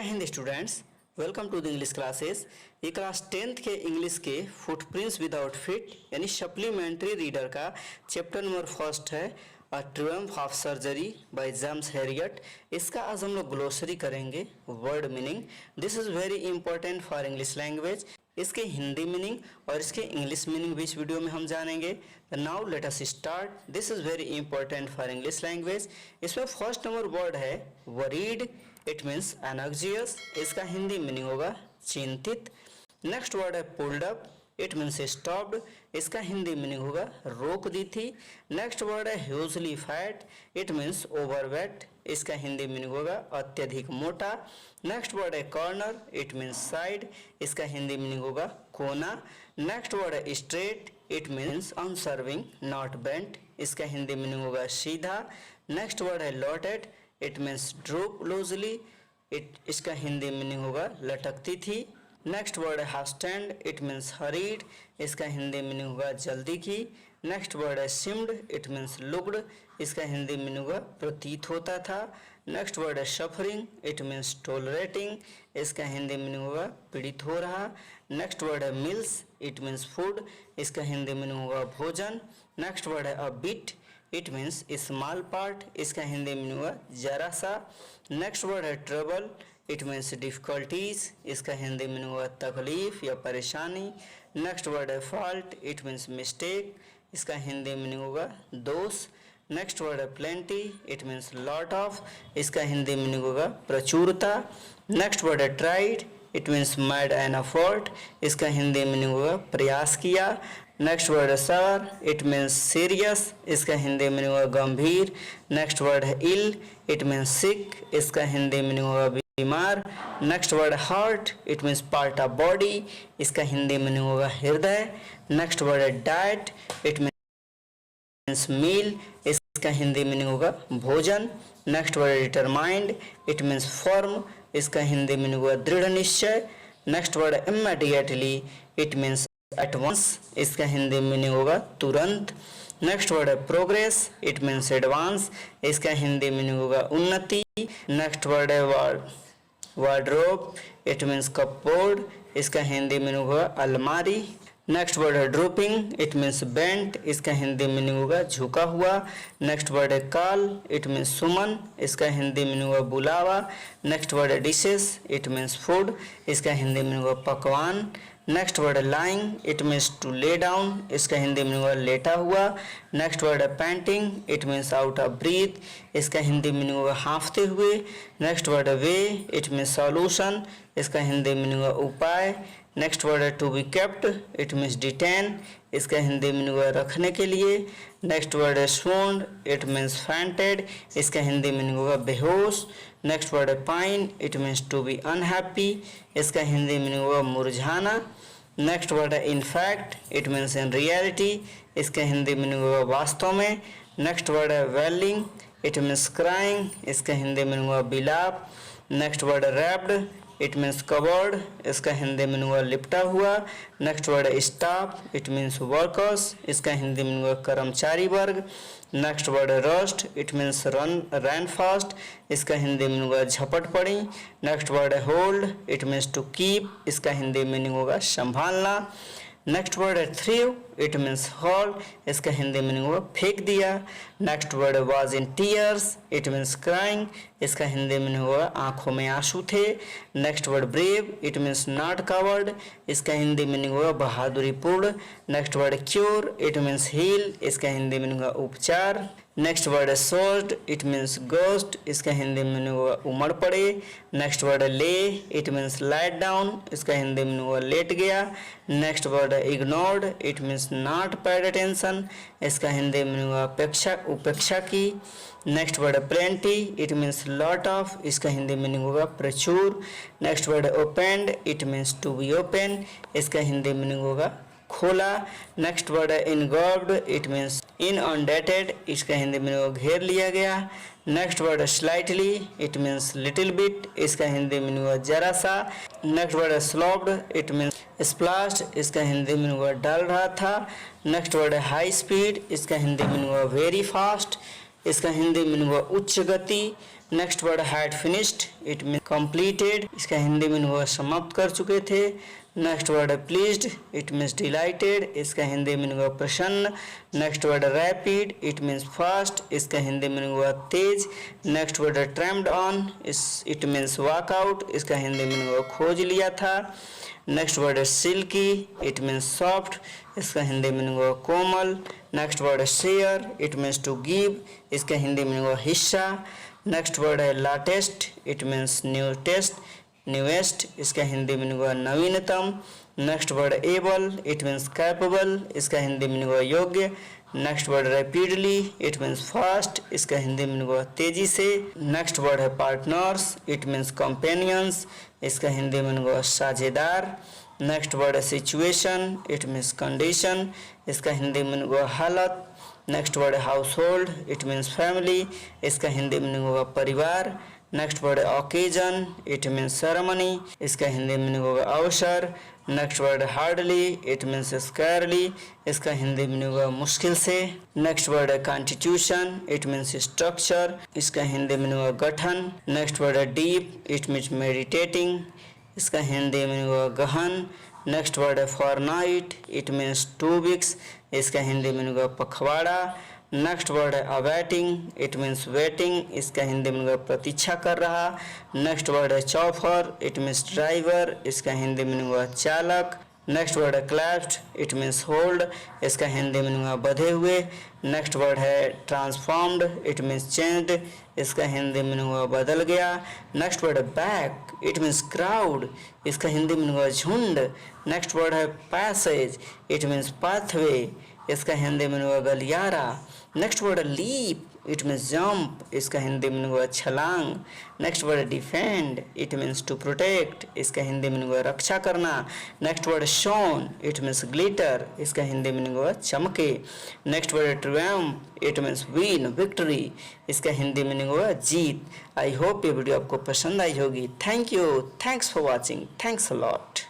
Hind students, welcome to the English classes. ये class 10th के English के फुटप्रिंट्स विदाउट फिट यानी सप्लीमेंट्री रीडर का चैप्टर नंबर फर्स्ट है a triumph of surgery by James Herriot. इसका आज हम लोग ग्लोसरी करेंगे, word meaning. This is very important for English language. इसके हिंदी मीनिंग और इसके इंग्लिश मीनिंग भी इस वीडियो में हम जानेंगे। Now let us start. This is very important for English language. इसमें फर्स्ट नंबर वर्ड है वरीड, इट मीन्स एनक्जियस। इसका हिंदी मीनिंग होगा चिंतित। नेक्स्ट वर्ड है pulled up, it means stopped. इसका हिंदी मीनिंग होगा रोक दी थी। नेक्स्ट वर्ड है hugely fat, it means overweight. इसका हिंदी मीनिंग होगा अत्यधिक मोटा। नेक्स्ट वर्ड है कॉर्नर, इट मीन्स साइड। इसका हिंदी मीनिंग होगा कोना। नेक्स्ट वर्ड है straight, it means unswerving not bent. इसका हिंदी मीनिंग होगा सीधा। नेक्स्ट वर्ड है lolled, it means droop loosely. इसका हिंदी मीनिंग होगा लटकती थी। नेक्स्ट वर्ड है हास्टैंड, इट मीन्स हरीड। इसका हिंदी मीनिंग होगा जल्दी की। नेक्स्ट वर्ड है सिम्ड, इट मीन्स लुक्ड। इसका हिंदी मीनिंग होगा प्रतीत होता था। नेक्स्ट वर्ड है सफरिंग, इट मीन्स टोलरेटिंग। इसका हिंदी मीनिंग होगा पीड़ित हो रहा। नेक्स्ट वर्ड है मिल्स, इट मीन्स फूड। इसका हिंदी मीनिंग होगा भोजन। नेक्स्ट वर्ड है a bit, it means small part. इसका हिंदी मीनिंग हुआ जरा सा। नेक्स्ट वर्ड है ट्रबल, इट मीन्स डिफिकल्टीज। इसका हिंदी मीनिंग हुआ तकलीफ या परेशानी। नेक्स्ट वर्ड है फॉल्ट, इट मीन्स मिस्टेक। इसका हिंदी मीनिंग होगा दोष। नेक्स्ट वर्ड है plenty, it means lot of. इसका हिंदी मीनिंग होगा प्रचुरता। नेक्स्ट वर्ड है tried, it means made an effort. इसका हिंदी मीनिंग होगा प्रयास किया। नेक्स्ट वर्ड है सर, इट मीन्स सीरियस। इसका हिंदी मीनिंग होगा गंभीर। नेक्स्ट वर्ड है इल, इट मीन्स सिक। इसका हिंदी मीनिंग होगा बीमार। नेक्स्ट वर्ड है heart, it means part of body. इसका हिंदी मीनिंग होगा हृदय। नेक्स्ट वर्ड है डाइट, इट मीन्स मील। इसका हिंदी मीनिंग होगा भोजन। नेक्स्ट वर्ड है डिटरमाइंड, इट मीन्स फर्म। इसका हिंदी मीनिंग होगा दृढ़ निश्चय। नेक्स्ट वर्ड है immediately, it means at once. इसका हिंदी मीनिंग होगा तुरंत। नेक्स्ट वर्ड है प्रोग्रेस, इट मीन्स एडवांस। इसका हिंदी मीनिंग होगा उन्नति। नेक्स्ट वर्ड है वार्डरोब, इट मीन्स कपबोर्ड। इसका हिंदी मीनिंग होगा अलमारी। नेक्स्ट वर्ड है ड्रूपिंग, इट मीन्स बेंट। इसका हिंदी मीनिंग होगा झुका हुआ। नेक्स्ट वर्ड है कॉल, इट मीन्स सुमन। इसका हिंदी मीनिंग होगा बुलावा। नेक्स्ट वर्ड है डिशेस, इट मीन्स फूड। इसका हिंदी मीनिंग होगा पकवान। नेक्स्ट वर्ड है lying, it means to lay down. इसका हिंदी मीनिंग होगा लेटा हुआ। नेक्स्ट वर्ड है panting, it means out of breath. इसका हिंदी मीनिंग होगा हाँफते हुए। नेक्स्ट वर्ड है वे, इट मीन्स सॉल्यूशन। इसका हिंदी मीनिंग होगा उपाय। नेक्स्ट वर्ड है to be kept, it means detain. इसका हिंदी मीनिंग होगा रखने के लिए। नेक्स्ट वर्ड है swooned, इट मीन्स फैंटेड। इसका हिंदी मीनिंग होगा बेहोश। नेक्स्ट वर्ड है pine, it means to be unhappy. इसका हिंदी मीनिंग होगा मुरझाना। नेक्स्ट वर्ड है in fact, it means in reality. इसका हिंदी मीनिंग होगा वास्तव में। नेक्स्ट वर्ड है वेलिंग, इट मीन्स क्राइंग। इसका हिंदी मीनिंग होगा बिलाप। नेक्स्ट वर्ड है रैप्ड, इट मीन्स कवर्ड। इसका हिंदी मीनिंग हुआ लिपटा हुआ। नेक्स्ट वर्ड है स्टाफ, इट मीन्स वर्कर्स। इसका हिंदी मीनिंग हुआ कर्मचारी वर्ग। नेक्स्ट वर्ड है rushed, it means run fast. इसका हिंदी मीनिंग होगा झपट पड़ी। नेक्स्ट वर्ड है hold, it means to keep. इसका हिंदी मीनिंग होगा संभालना। नेक्स्ट वर्ड है थ्रीव, इट मीन्स हॉल। इसका हिंदी मीनिंग हुआ फेंक दिया। नेक्स्ट वर्ड है was in tears, it means crying. इसका हिंदी मीनिंग हुआ आंखों में आंसू थे। Next word brave, it means not coward. इसका हिंदी मीनिंग हुआ बहादुरी पूर्ण। Next word cure, it means heal. इसका हिंदी मीनिंग हुआ उपचार। नेक्स्ट वर्ड है सोर्ड, इट मीन्स गोस्ट। इसका हिंदी मीनिंग हुआ उमड़ पड़े। नेक्स्ट वर्ड है ले, इट मीन्स लाइट डाउन। इसका हिंदी मीनिंग हुआ लेट गया। नेक्स्ट वर्ड है ignored, it means not paid attention. इसका हिंदी मीनिंग हुआ उपेक्षा की। नेक्स्ट वर्ड है plenty, it means lot of. इसका हिंदी मीनिंग होगा प्रचुर। नेक्स्ट वर्ड है opened, it means to be open. इसका हिंदी मीनिंग होगा खोला। नेक्स्ट वर्ड है इनगॉब्ड, इट मीन्स इनअंडेटेड। इसका हिंदी मीनिंग घेर लिया गया। नेक्स्ट वर्ड है slightly, it means little bit. इसका हिंदी मीनिंग हुआ जरा सा। नेक्स्ट वर्ड है स्लोप्ड, इट मीन्स स्प्लाश्ड। इसका हिंदी मीनिंग हुआ डाल रहा था। नेक्स्ट वर्ड है हाई स्पीड। इसका हिंदी मीनिंग हुआ वेरी फास्ट। इसका हिंदी मीनिंग हुआ उच्च गति। Next word had finished, it mean completed, इसका हिंदी मीनिंग हुआ समाप्त कर चुके थे। नेक्स्ट वर्ड है प्लीज्ड, इट मीन्स डिलाइटेड, इसका हिंदी मीनिंग हुआ प्रसन्न। नेक्स्ट वर्ड है रैपिड, इट मीन्स फास्ट, इसका हिंदी मीनिंग हुआ तेज। नेक्स्ट वर्ड है tramped on, it means walkout, इसका हिंदी मीनिंग हुआ खोज लिया था। नेक्स्ट वर्ड है सिल्की, इट मीन्स सॉफ्ट, इसका हिंदी मीनिंग हुआ कोमल। नेक्स्ट वर्ड है share, it means to give, इसका हिंदी मीनिंग हुआ हिस्सा। नेक्स्ट वर्ड है लाटेस्ट, इट मीन्स न्यूएस्ट, इसका हिंदी मीनिंग हुआ नवीनतम। Next word able, it means capable, इसका हिंदी मीनिंग हुआ योग्य। Next word rapidly, it means fast, इसका हिंदी मीनिंग हुआ तेजी से। नेक्स्ट वर्ड है पार्टनर्स, इट मीन्स कंपेनियंस, इसका हिंदी मीनिंग हुआ साझेदार। नेक्स्ट वर्ड है सिचुएशन, इट मीन्स कंडीशन, इसका हिंदी मीनिंग हुआ हालत। नेक्स्ट वर्ड है house hold, it means family, इसका हिंदी मीनिंग होगा परिवार। नेक्स्ट वर्ड है ओकेजन, इट मीन्स सेरेमनी, इसका हिंदी मीनिंग होगा अवसर। नेक्स्ट वर्ड है हार्डली, इट मीन्स स्क्वायरली, इसका हिंदी मीनिंग होगा मुश्किल से। नेक्स्ट वर्ड है कॉन्स्टिट्यूशन, इट मीन्स स्ट्रक्चर, इसका हिंदी मीनिंग होगा गठन। नेक्स्ट वर्ड है डीप, इट मीन्स मेडिटेटिंग, इसका हिंदी मीनिंग होगा गहन। नेक्स्ट वर्ड है फॉरनाइट, इट मीन्स 2 वीक्स, इसका हिंदी मीनिंग होगा पखवाड़ा। नेक्स्ट वर्ड है अवेटिंग, इट मीन्स वेटिंग, इसका हिंदी मीनिंग होगा प्रतीक्षा कर रहा। नेक्स्ट वर्ड है चौफर, इट मीन्स ड्राइवर, इसका हिंदी मीनिंग होगा चालक। नेक्स्ट वर्ड है क्लैप्ड, इट मीन्स होल्ड, इसका हिंदी मीनिंग हुआ बंधे हुए। नेक्स्ट वर्ड है ट्रांसफॉर्म्ड, इट मीन्स चेंज्ड, इसका हिंदी मीनिंग हुआ बदल गया। नेक्स्ट वर्ड है बैक, इट मीन्स क्राउड, इसका हिंदी मीनिंग हुआ झुंड। नेक्स्ट वर्ड है पैसेज, इट मीन्स पाथवे, इसका हिंदी मीनिंग हुआ गलियारा। नेक्स्ट वर्ड है लीप, इट मीन्स जंप, इसका हिंदी मीनिंग हुआ छलांग। नेक्स्ट वर्ड है defend, it means to protect, इसका हिंदी मीनिंग हुआ रक्षा करना। नेक्स्ट वर्ड है शोन, इट मीन्स ग्लिटर, इसका हिंदी मीनिंग हुआ चमके। नेक्स्ट वर्ड है Triumph, it means win, victory, इसका हिंदी मीनिंग हुआ जीत। आई होप ये वीडियो आपको पसंद आई होगी। Thank you, thanks for watching, thanks a lot.